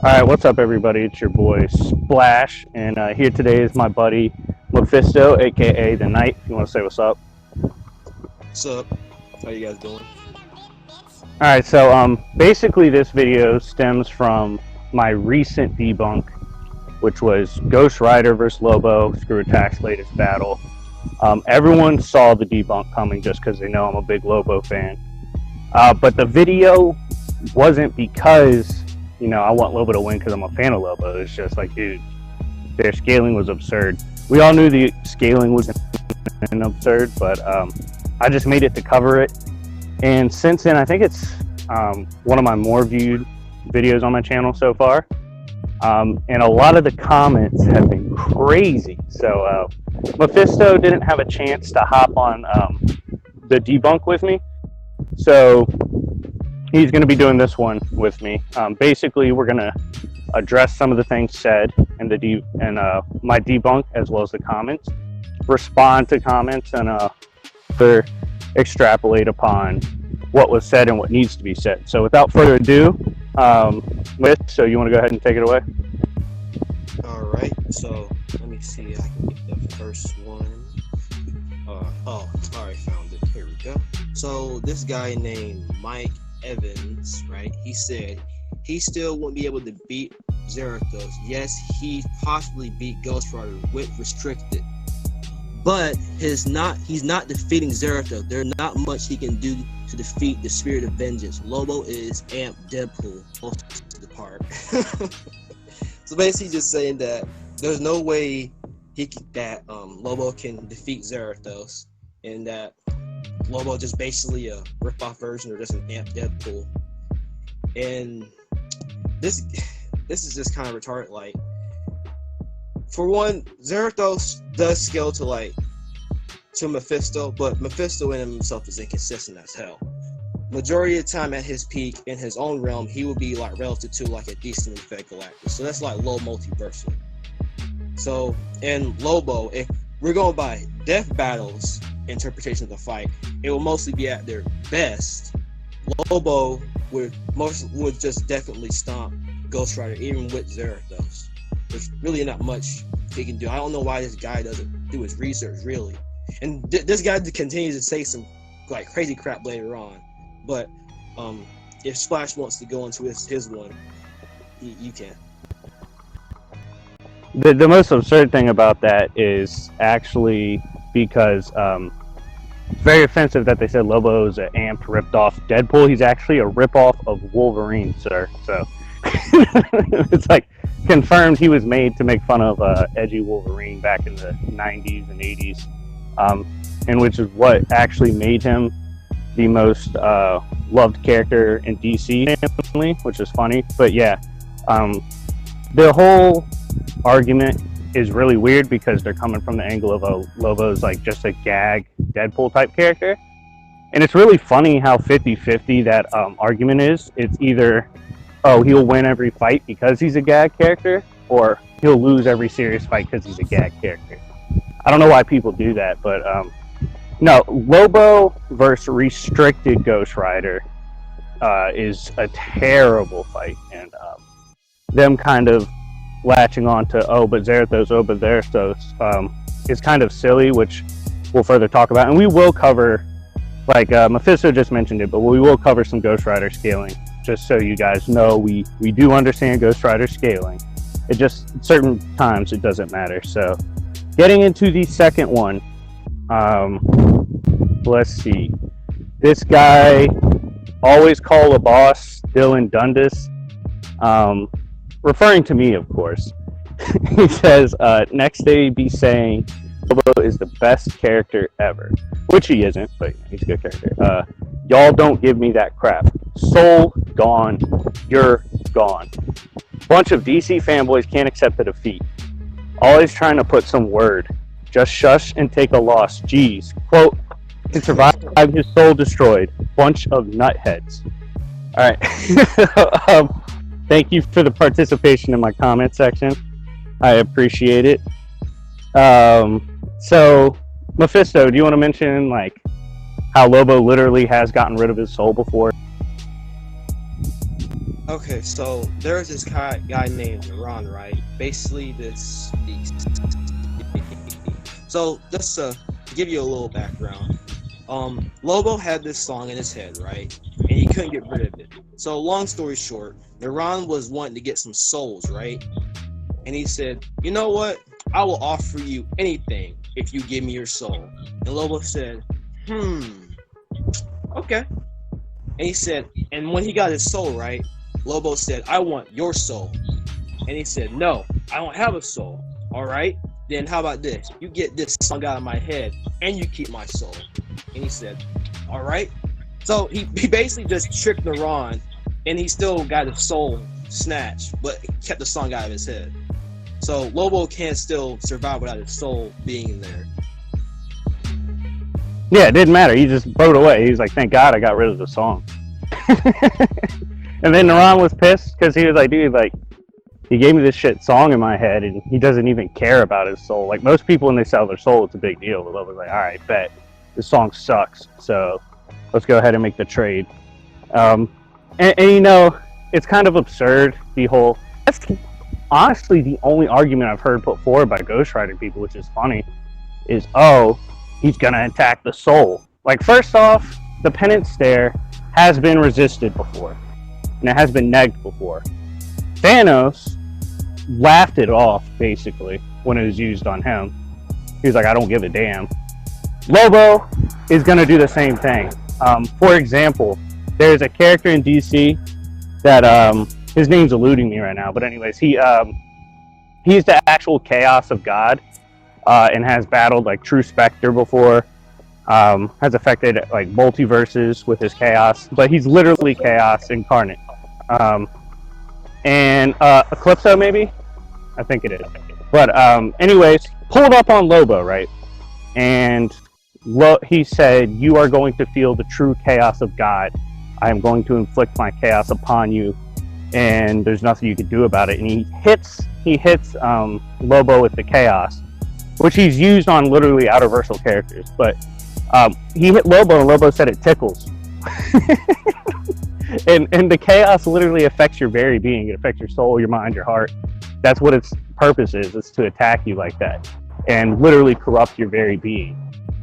Alright, what's up everybody? It's your boy Splash, and here today is my buddy Mephisto, aka The Knight, if you want to say what's up. What's up? How you guys doing? Alright, so basically this video stems from my recent debunk, which was Ghost Rider vs. Lobo, Screw Attack's latest battle. Everyone saw the debunk coming just because they know I'm a big Lobo fan. But the video wasn't because I want Lobo to win because I'm a fan of Lobo. It's just like, dude, their scaling was absurd. We all knew the scaling was absurd, but I just made it to cover it. And since then, I think it's one of my more viewed videos on my channel so far. And a lot of the comments have been crazy. So Mephisto didn't have a chance to hop on the debunk with me. So he's going to be doing this one with me. Basically, we're going to address some of the things said in my debunk, as well as the comments, respond to comments, and extrapolate upon what was said and what needs to be said. So without further ado, so you want to go ahead and take it away? Alright, so let me see if I can get the first one. Alright, found it. Here we go. So this guy named Mike Evans, right? He said he still won't be able to beat Zarathos. Yes, he possibly beat Ghost Rider with restricted, but he's not defeating Zarathos. There's not much he can do to defeat the Spirit of Vengeance. Lobo is Amp Deadpool most of the part. So basically, just saying that there's no way Lobo can defeat Zarathos, and that Lobo just basically a rip-off version or just an Amp Deadpool. And this is just kind of retarded. Like, for one, Zarathos does scale to Mephisto, but Mephisto in himself is inconsistent as hell. Majority of the time at his peak in his own realm, he would be like relative to like a decently fed Galactus. So that's like low multiversal. So in Lobo, if we're going by Death Battle's interpretation of the fight, it will mostly be at their best. Lobo would just definitely stomp Ghost Rider, even with Zarathos. There's really not much he can do. I don't know why this guy doesn't do his research, really. And this guy continues to say some like crazy crap later on. But if Splash wants to go into his one, you can. The most absurd thing about that is actually because it's very offensive that they said Lobo is an amped, ripped off Deadpool. He's actually a rip-off of Wolverine, sir. So it's like confirmed he was made to make fun of edgy Wolverine back in the 90s and 80s, and which is what actually made him the most loved character in DC family, which is funny. But yeah, the whole argument is really weird because they're coming from the angle of Lobo's like just a gag Deadpool type character, and it's really funny how 50-50 that argument is. It's either, oh, he'll win every fight because he's a gag character, or he'll lose every serious fight because he's a gag character. I don't know why people do that, but no, Lobo versus restricted Ghost Rider is a terrible fight, and them kind of latching on to but Zarathos is kind of silly, which we'll further talk about, and we will cover, like Mephisto just mentioned it, but we will cover some Ghost Rider scaling, just so you guys know we do understand Ghost Rider scaling. It just, certain times it doesn't matter. So getting into the second one, let's see, this guy always call a boss Dylan Dundas, referring to me, of course. He says, next day be saying Lobo is the best character ever, which he isn't, but he's a good character. Y'all don't give me that crap. Soul gone, you're gone. Bunch of DC fanboys can't accept a defeat. Always trying to put some word. Just shush and take a loss. Jeez. Quote, can survive his soul destroyed. Bunch of nutheads. Alright. Thank you for the participation in my comment section. I appreciate it. So, Mephisto, do you want to mention like how Lobo literally has gotten rid of his soul before? Okay, so there's this guy named Ron, right? Basically, this. So just to give you a little background, Lobo had this song in his head, right? And he couldn't get rid of it. So long story short, Ron was wanting to get some souls, right? And he said, "You know what? I will offer you anything if you give me your soul." And Lobo said, okay. And he said, and when he got his soul, right? Lobo said, "I want your soul." And he said, "No, I don't have a soul." "All right, then how about this? You get this song out of my head and you keep my soul." And he said, "All right." So he basically just tricked Naran, and he still got his soul snatched, but kept the song out of his head. So Lobo can't still survive without his soul being in there. Yeah, it didn't matter. He just wrote away. He was like, "Thank God I got rid of the song." And then Naran was pissed because he was like, "Dude, like, he gave me this shit song in my head, and he doesn't even care about his soul. Like, most people, when they sell their soul, it's a big deal." But Lobo's like, "All right, bet. This song sucks, so let's go ahead and make the trade." And you know, it's kind of absurd, the whole... That's honestly the only argument I've heard put forward by ghostwriting people, which is funny, is, oh, he's going to attack the soul. Like, first off, the penance there has been resisted before, and it has been negged before. Thanos laughed it off, basically, when it was used on him. He was like, "I don't give a damn." Lobo is going to do the same thing. For example, there's a character in DC that, his name's eluding me right now, but anyways, he's the actual chaos of God, and has battled, like, True Spectre before, has affected, like, multiverses with his chaos, but he's literally chaos incarnate. And Eclipso, maybe? I think it is. But anyways, pulled up on Lobo, right? And he said, "You are going to feel the true chaos of God. I am going to inflict my chaos upon you, and there's nothing you can do about it." And he hits Lobo with the chaos, which he's used on literally outerversal characters. But he hit Lobo, and Lobo said it tickles. And the chaos literally affects your very being. It affects your soul, your mind, your heart. That's what its purpose is. It's to attack you like that and literally corrupt your very being,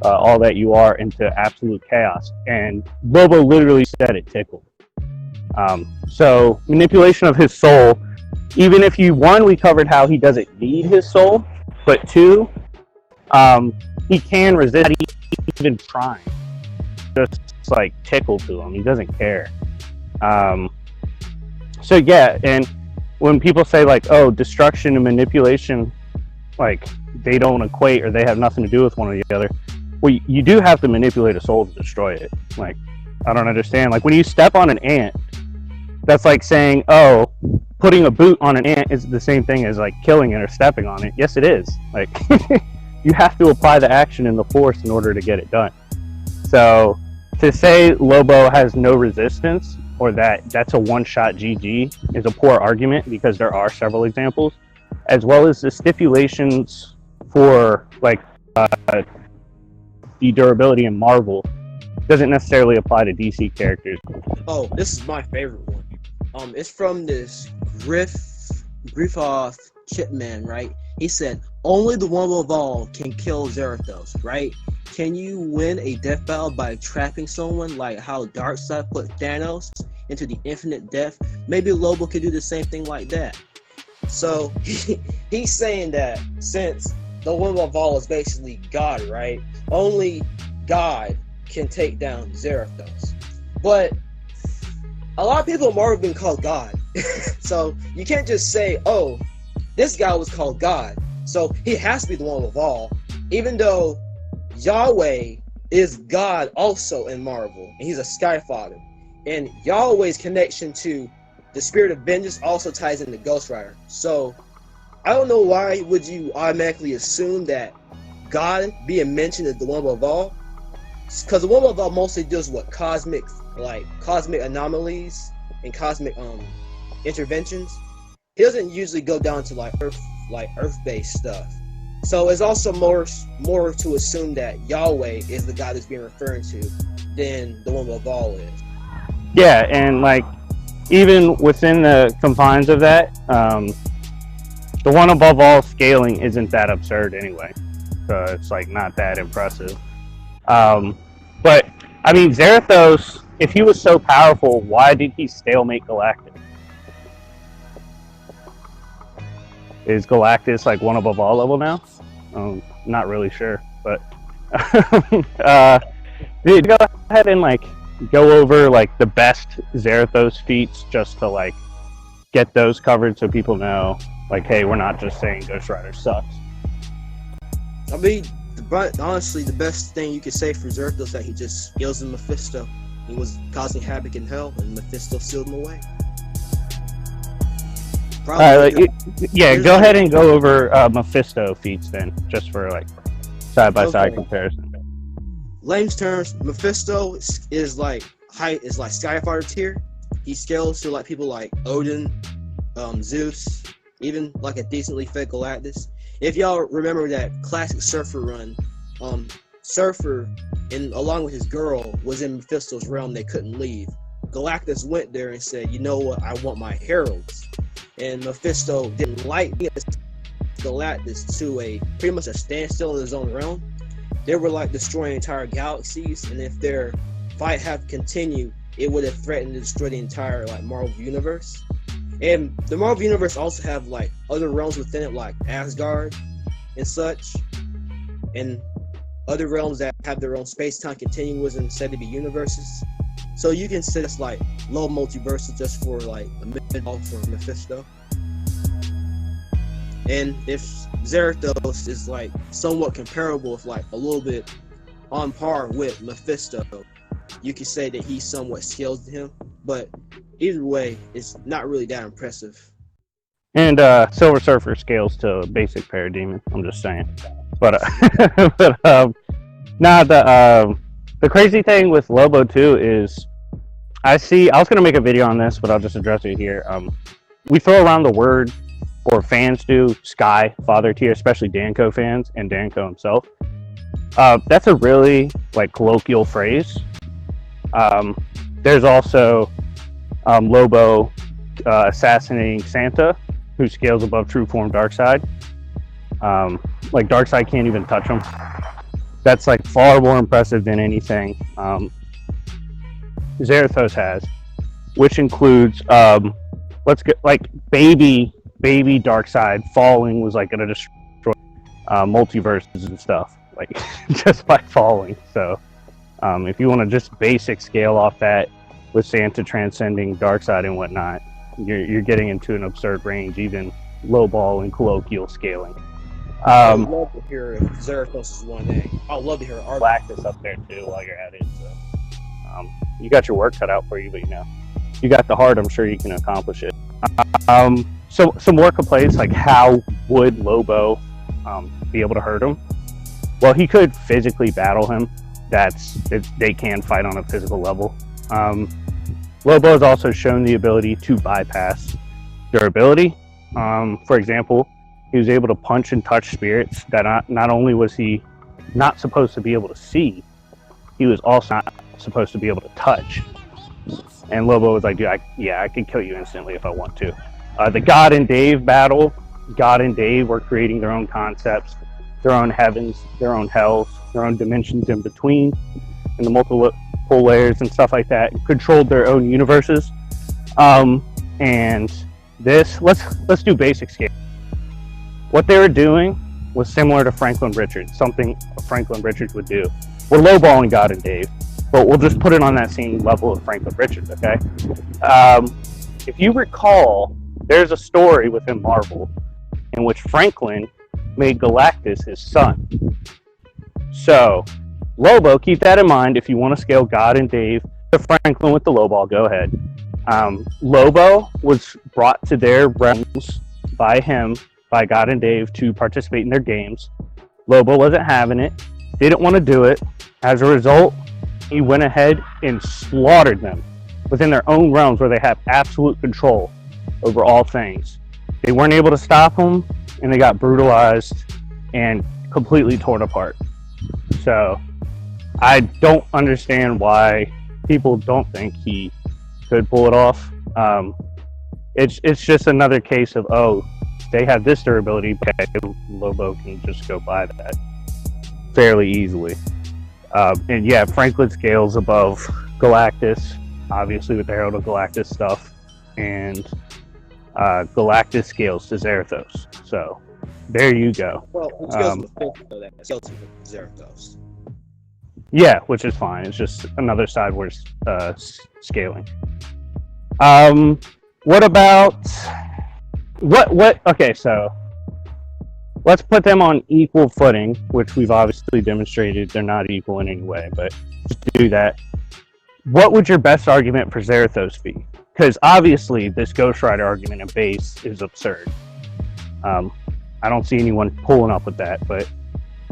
all that you are, into absolute chaos. And Lobo literally said it tickled. So manipulation of his soul, even if we covered how he doesn't need his soul, but two, he can resist even trying. Just like tickle to him. He doesn't care. So yeah, and when people say, like, oh, destruction and manipulation, like, they don't equate or they have nothing to do with one or the other, well, you do have to manipulate a soul to destroy it. Like, I don't understand. Like, when you step on an ant, that's like saying, oh, putting a boot on an ant is the same thing as, like, killing it or stepping on it. Yes, it is. Like, you have to apply the action and the force in order to get it done. So to say Lobo has no resistance, or that's a one-shot GG, is a poor argument, because there are several examples, as well as the stipulations for, like, the durability in Marvel doesn't necessarily apply to DC characters. Oh, this is my favorite one. It's from this Griffoth Chipman, right? He said, "Only the one of all can kill Zarathos, right? Can you win a death battle by trapping someone, like how Darkseid put Thanos into the infinite death? Maybe Lobo could do the same thing like that." So he's saying that since the one of all is basically God, right? Only God can take down Zarathos. But a lot of people have already been called God. So you can't just say, oh, this guy was called God, so he has to be the one of all, even though Yahweh is God also in Marvel, and he's a Sky Father. And Yahweh's connection to the spirit of vengeance also ties into Ghost Rider. So I don't know why would you automatically assume that God being mentioned as the one of all, because the one of all mostly deals with cosmic anomalies and cosmic interventions. He doesn't usually go down to like earth-based stuff. So it's also more to assume that Yahweh is the God that's being referred to than the one of all is. Yeah, and like even within the confines of that, the one above all scaling isn't that absurd anyway. So it's like not that impressive. But I mean, Zarathos, if he was so powerful, why did he stalemate Galactus? Is Galactus like one above all level now? Not really sure, but go ahead and like go over like the best Zarathos feats just to like get those covered so people know like, hey, we're not just saying Ghost Rider sucks. I mean, honestly, the best thing you could say for Zarathos is that he just skills in Mephisto. He was causing havoc in hell, and Mephisto sealed him away. Go ahead and go over Mephisto feats then, just for like side-by-side comparison. Layman's terms, Mephisto is like Skyfighter tier. He scales to like people like Odin, Zeus, even like a decently fed Galactus. If y'all remember that classic Surfer run, Surfer, along with his girl, was in Mephisto's realm. They couldn't leave. Galactus went there and said, "You know what? I want my heralds." And Mephisto didn't like Galactus to pretty much a standstill in his own realm. They were like destroying entire galaxies, and if their fight had continued, it would have threatened to destroy the entire like Marvel universe. And the Marvel universe also have like other realms within it, like Asgard and such, and other realms that have their own space-time continuums and said to be universes. So you can say it's like low multiverses just for like a mid-ball for Mephisto. And if Zarathos is like somewhat comparable, if like a little bit on par with Mephisto, you could say that he's somewhat scaled to him. But either way, it's not really that impressive. And Silver Surfer scales to basic Parademon. I'm just saying. But the crazy thing with Lobo too is I was gonna make a video on this, but I'll just address it here. We throw around the word, or fans do, Sky Father tier, especially Danko fans and Danko himself. That's a really like colloquial phrase. There's also Lobo assassinating Santa, who scales above true form Darkseid. Like Darkseid can't even touch him. That's like far more impressive than anything Zarathos has, which includes let's get like baby Darkseid falling was like gonna destroy multiverses and stuff, like just by falling. So if you want to just basic scale off that with Santa transcending Darkseid and whatnot, you're getting into an absurd range, even lowball and colloquial scaling. I would love to hear if Zarathos is 1A. I'd love to hear our Galactus up there too while you're at it. So you got your work cut out for you, but you got the heart. I'm sure you can accomplish it. So some more complaints, like how would Lobo be able to hurt him? Well, he could physically battle him. They can fight on a physical level. Lobo has also shown the ability to bypass durability. For example, he was able to punch and touch spirits that not only was he not supposed to be able to see, he was also not supposed to be able to touch. And Lobo was like, dude, I can kill you instantly if I want to. The God and Dave battle, God and Dave were creating their own concepts, their own heavens, their own hells, their own dimensions in between, and the multiple layers and stuff like that, controlled their own universes. And this, let's do basic scale. What they were doing was similar to Franklin Richards, something Franklin Richards would do. We're lowballing God and Dave, but we'll just put it on that same level of Franklin Richards, okay? If you recall, there's a story within Marvel in which Franklin made Galactus his son. So, Lobo, keep that in mind. If you want to scale God and Dave to Franklin with the lowball, go ahead. Lobo was brought to their realms by God and Dave to participate in their games. Lobo wasn't having it, didn't want to do it. As a result, he went ahead and slaughtered them within their own realms where they have absolute control over all things. They weren't able to stop him, and they got brutalized and completely torn apart. So I don't understand why people don't think he could pull it off. It's just another case of, oh, they have this durability, okay, Lobo can just go by that fairly easily. And yeah, Franklin scales above Galactus, obviously with the Herald of Galactus stuff, and Galactus scales to Zarathos. So there you go. Well, it scales Mephisto, that scales to Zarathos. Yeah, which is fine. It's just another sideways scaling. What about what? Okay, so let's put them on equal footing, which we've obviously demonstrated they're not equal in any way. But just to do that, what would your best argument for Zarathos be? Because obviously this Ghost Rider argument in base is absurd. I don't see anyone pulling up with that. But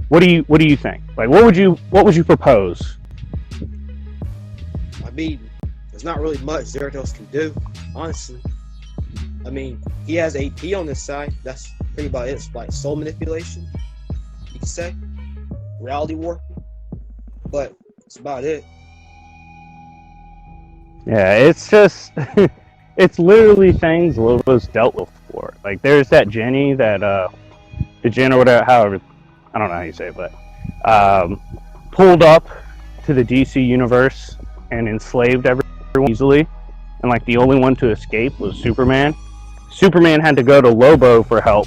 what do you think? Like, what would you propose? I mean, there's not really much Zarathos can do, honestly. I mean, he has AP on this side. That's pretty about it. It's like soul manipulation, you could say. Reality warping. But that's about it. Yeah, it's just it's literally things Lobo's dealt with before. Like, there's that Jenny that the Jen or whatever, however, I don't know how you say it, but pulled up to the DC universe and enslaved everyone easily, and like the only one to escape was Superman. Superman had to go to Lobo for help,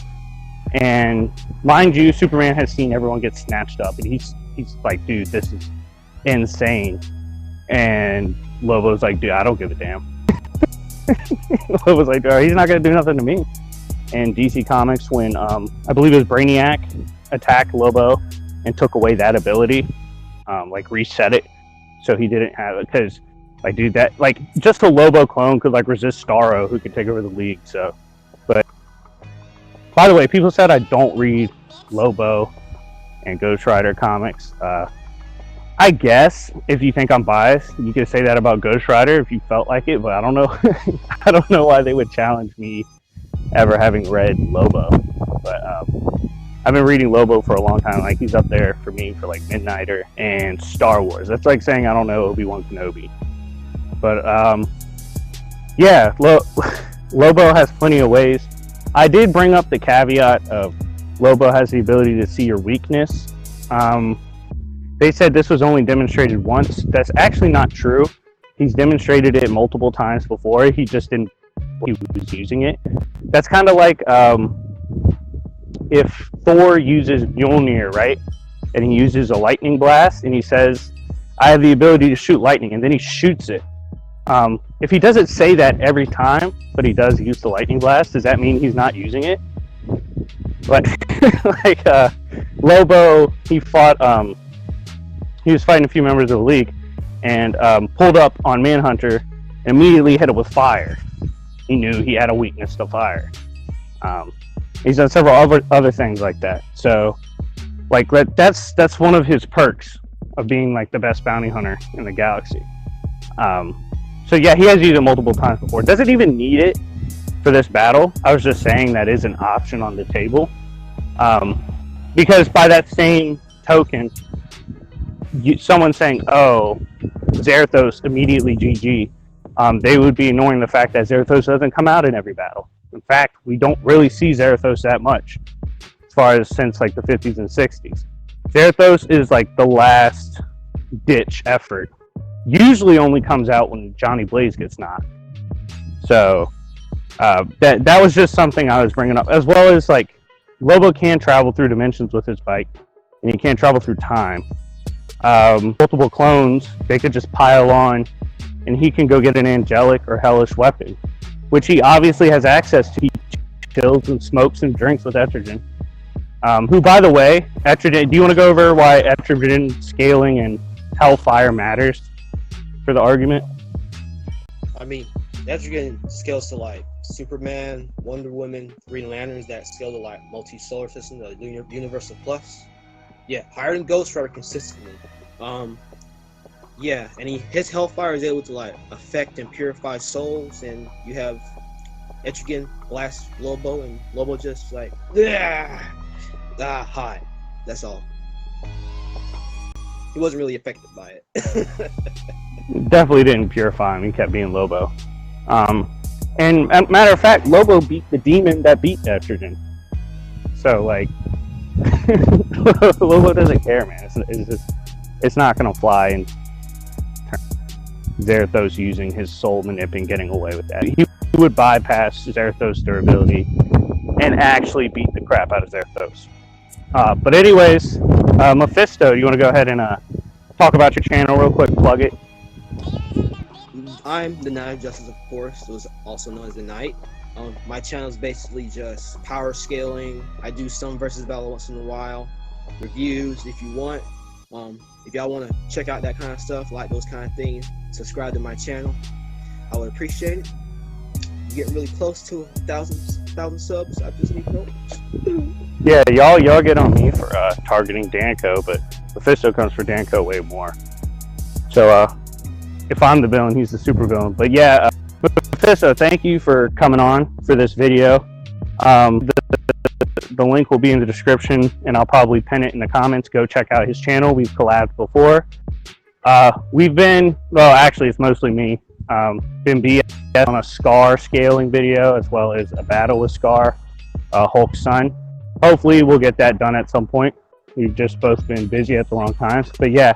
and mind you, Superman has seen everyone get snatched up, and he's like, dude, this is insane. And Lobo's like, dude, I don't give a damn. Lobo's like, oh, he's not gonna do nothing to me. And DC Comics, when I believe it was Brainiac attacked Lobo and took away that ability, like reset it, so he didn't have it. Because, like, dude, that, like, just a Lobo clone could like resist Starro, who could take over the league. So, but by the way, people said I don't read Lobo and Ghost Rider comics. I guess if you think I'm biased, you could say that about Ghost Rider if you felt like it, but I don't know. I don't know why they would challenge me ever having read Lobo. But I've been reading Lobo for a long time. Like, he's up there for me for like Midnighter and Star Wars. That's like saying I don't know Obi-Wan Kenobi. But yeah, Lobo has plenty of ways. I did bring up the caveat of Lobo has the ability to see your weakness. They said this was only demonstrated once. That's actually not true. He's demonstrated it multiple times before. He just didn't. He was using it. That's kind of like if Thor uses Mjolnir, right? And he uses a lightning blast, and he says, "I have the ability to shoot lightning," and then he shoots it. If he doesn't say that every time, but he does use the lightning blast, does that mean he's not using it? But like Lobo, he fought. He was fighting a few members of the league, and pulled up on Manhunter, and immediately hit it with fire. He knew he had a weakness to fire. He's done several other things like that. So, like, that's one of his perks of being like the best bounty hunter in the galaxy. So yeah, he has used it multiple times before. Doesn't even need it for this battle. I was just saying that is an option on the table, because by that same token, someone saying, "Oh, Zarathos immediately GG," they would be ignoring the fact that Zarathos doesn't come out in every battle. In fact, we don't really see Zarathos that much, as far as since like the 50s and 60s. Zarathos is like the last ditch effort. Usually only comes out when Johnny Blaze gets knocked. So that was just something I was bringing up, as well as like Lobo can travel through dimensions with his bike, and he can travel through time. Multiple clones, they could just pile on, and he can go get an angelic or hellish weapon, which he obviously has access to. He chills and smokes and drinks with Etrigan. Who, by the way, Etrigan, do you want to go over why Etrigan scaling and Hellfire matters for the argument? I mean, Etrigan scales to like Superman, Wonder Woman, Green Lanterns that scale to like multi-solar system, the Universal Plus. Yeah, higher than Ghost Rider consistently. Yeah, and his Hellfire is able to like affect and purify souls, and you have Etrigan blast Lobo, and Lobo just like high. That's all. He wasn't really affected by it. Definitely didn't purify him. He kept being Lobo. And matter of fact, Lobo beat the demon that beat Estrogen. So like, Lobo doesn't care, man. It's not gonna fly. And Zarathos using his soul manip and getting away with that. He would bypass Zarathos' durability and actually beat the crap out of Zarathos. But anyways, Mephisto, you want to go ahead and talk about your channel real quick? Plug it. I'm the Knight of Justice, of course. It was also known as the Knight. My channel is basically just power scaling. I do some versus battle once in a while, reviews if you want. If y'all want to check out that kind of stuff, like those kind of things, subscribe to my channel. I would appreciate it. I'm getting really close to 1,000 subs. I just need help. Yeah, y'all get on me for targeting Danko, but Mephisto comes for Danko way more. So if I'm the villain, he's the super villain. But yeah, Mephisto, thank you for coming on for this video. The link will be in the description, and I'll probably pin it in the comments. Go check out his channel. We've collabed before. We've been, well, actually, it's mostly me. Been BS on a Scar scaling video, as well as a battle with Scar, Hulk's son. Hopefully, we'll get that done at some point. We've just both been busy at the wrong times. But yeah,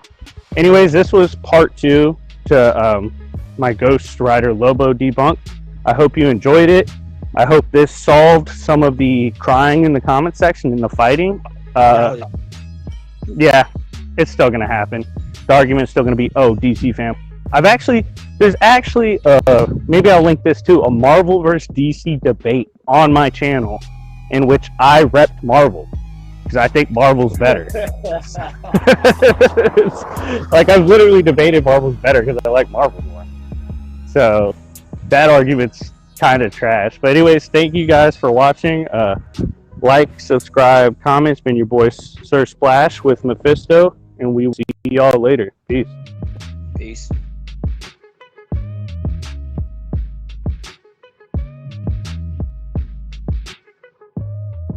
anyways, this was part 2 to my Ghost Rider Lobo debunk. I hope you enjoyed it. I hope this solved some of the crying in the comment section and the fighting. Yeah, it's still going to happen. The argument's still going to be, oh, DC fan. There's actually, maybe I'll link this too, a Marvel versus DC debate on my channel in which I repped Marvel because I think Marvel's better. Like, I've literally debated Marvel's better because I like Marvel more. So that argument's kind of trash. But anyways, thank you guys for watching. Like, subscribe, comment. It's been your boy Sir Splash with Mephisto, and we will see y'all later. Peace. Peace.